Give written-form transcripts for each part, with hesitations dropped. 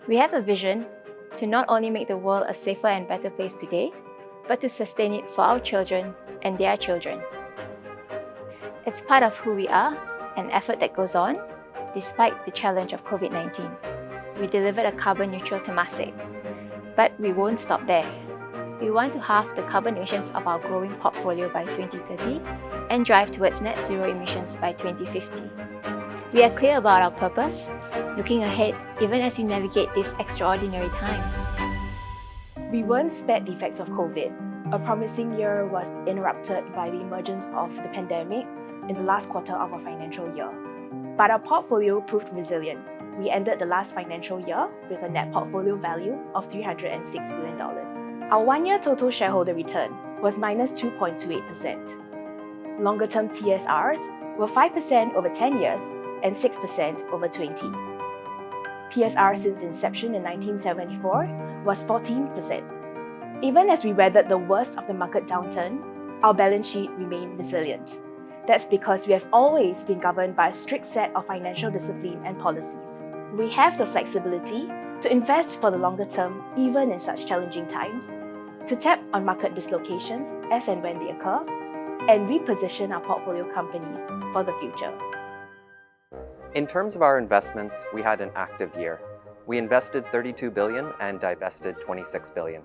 We have a vision to not only make the world a safer and better place today, but to sustain it for our children and their children. It's part of who we are, an effort that goes on, despite the challenge of COVID-19. We delivered a carbon-neutral Temasek, but we won't stop there. We want to halve the carbon emissions of our growing portfolio by 2030 and drive towards net zero emissions by 2050. We are clear about our purpose, looking ahead even as we navigate these extraordinary times. We weren't spared the effects of COVID. A promising year was interrupted by the emergence of the pandemic in the last quarter of our financial year. But our portfolio proved resilient. We ended the last financial year with a net portfolio value of $306 billion. Our one-year total shareholder return was minus 2.28%. Longer-term TSRs were 5% over 10 years and 6% over 20. PSR since inception in 1974 was 14%. Even as we weathered the worst of the market downturn, our balance sheet remained resilient. That's because we have always been governed by a strict set of financial discipline and policies. We have the flexibility to invest for the longer term, even in such challenging times, to tap on market dislocations as and when they occur, and reposition our portfolio companies for the future. In terms of our investments, we had an active year. We invested $32 billion and divested $26 billion.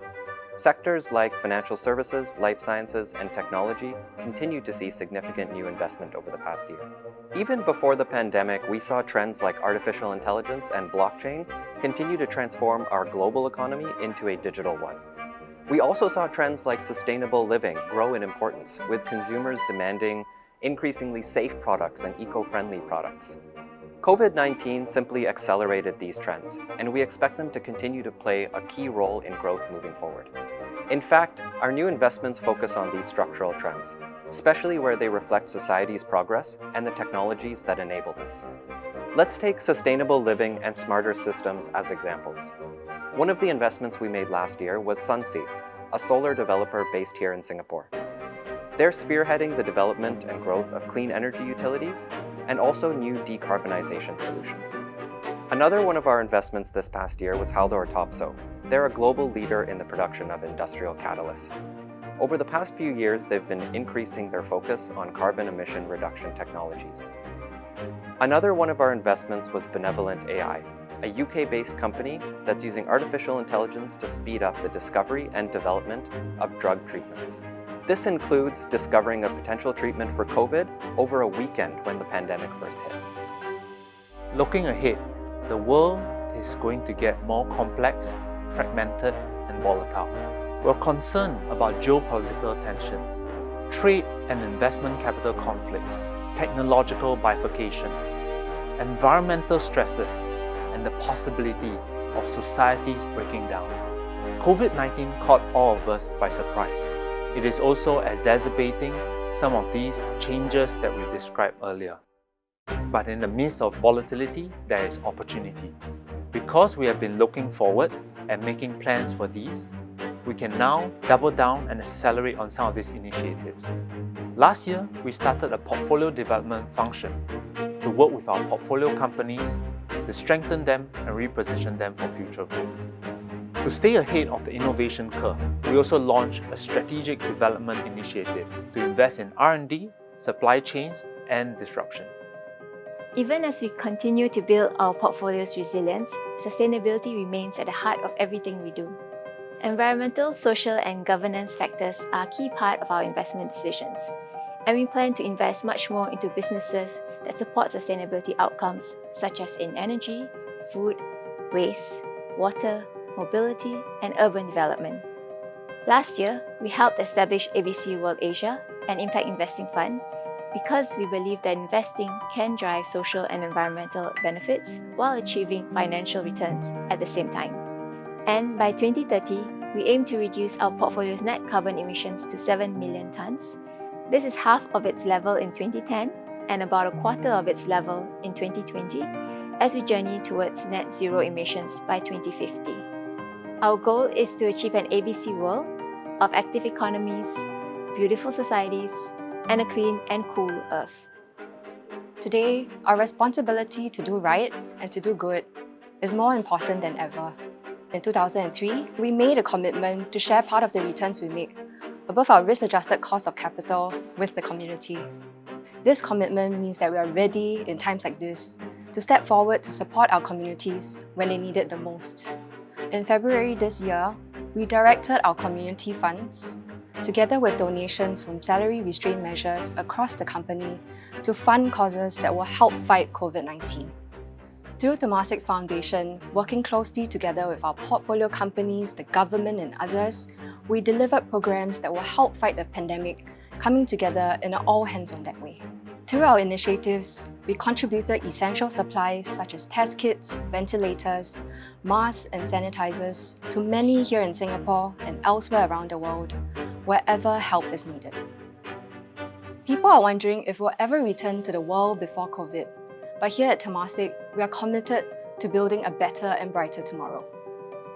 Sectors like financial services, life sciences, and technology continued to see significant new investment over the past year. Even before the pandemic, we saw trends like artificial intelligence and blockchain continue to transform our global economy into a digital one. We also saw trends like sustainable living grow in importance, with consumers demanding increasingly safe products and eco-friendly products. COVID-19 simply accelerated these trends, and we expect them to continue to play a key role in growth moving forward. In fact, our new investments focus on these structural trends, especially where they reflect society's progress and the technologies that enable this. Let's take sustainable living and smarter systems as examples. One of the investments we made last year was Sunseap, a solar developer based here in Singapore. They're spearheading the development and growth of clean energy utilities and also new decarbonization solutions. Another one of our investments this past year was Haldor Topsoe. They're a global leader in the production of industrial catalysts. Over the past few years, they've been increasing their focus on carbon emission reduction technologies. Another one of our investments was Benevolent AI, a UK-based company that's using artificial intelligence to speed up the discovery and development of drug treatments. This includes discovering a potential treatment for COVID over a weekend when the pandemic first hit. Looking ahead, the world is going to get more complex, fragmented, and volatile. We're concerned about geopolitical tensions, trade and investment capital conflicts, technological bifurcation, environmental stresses, and the possibility of societies breaking down. COVID-19 caught all of us by surprise. It is also exacerbating some of these changes that we described earlier. But in the midst of volatility, there is opportunity. Because we have been looking forward and making plans for these, we can now double down and accelerate on some of these initiatives. Last year, we started a portfolio development function to work with our portfolio companies to strengthen them and reposition them for future growth. To stay ahead of the innovation curve, we also launched a strategic development initiative to invest in R&D, supply chains, and disruption. Even as we continue to build our portfolio's resilience, sustainability remains at the heart of everything we do. Environmental, social, and governance factors are a key part of our investment decisions, and we plan to invest much more into businesses that support sustainability outcomes such as in energy, food, waste, water, mobility, and urban development. Last year, we helped establish ABC World Asia, an impact investing fund, because we believe that investing can drive social and environmental benefits while achieving financial returns at the same time. And by 2030, we aim to reduce our portfolio's net carbon emissions to 7 million tons. This is half of its level in 2010 and about a quarter of its level in 2020 as we journey towards net zero emissions by 2050. Our goal is to achieve an ABC world of active economies, beautiful societies, and a clean and cool earth. Today, our responsibility to do right and to do good is more important than ever. In 2003, we made a commitment to share part of the returns we make above our risk-adjusted cost of capital with the community. This commitment means that we are ready in times like this to step forward to support our communities when they need it the most. In February this year, we directed our community funds, together with donations from salary restraint measures across the company, to fund causes that will help fight COVID-19. Through Temasek Foundation, working closely together with our portfolio companies, the government and others, we delivered programs that will help fight the pandemic, coming together in an all-hands-on-deck way. Through our initiatives, we contributed essential supplies such as test kits, ventilators, masks and sanitizers to many here in Singapore and elsewhere around the world, wherever help is needed. People are wondering if we'll ever return to the world before COVID, but here at Temasek, we are committed to building a better and brighter tomorrow.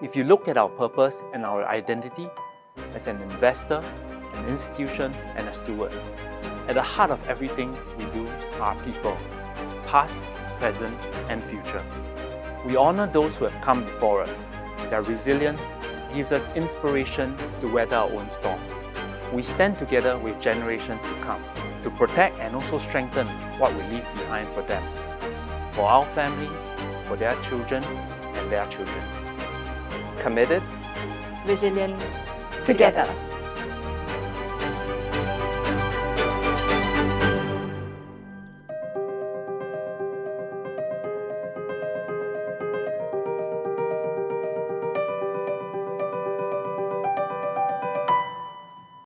If you look at our purpose and our identity as an investor, an institution, and a steward, at the heart of everything we do are people, past, present, and future. We honor those who have come before us. Their resilience gives us inspiration to weather our own storms. We stand together with generations to come to protect and also strengthen what we leave behind for them, for our families, for their children, and their children. Committed, Resilient, Together.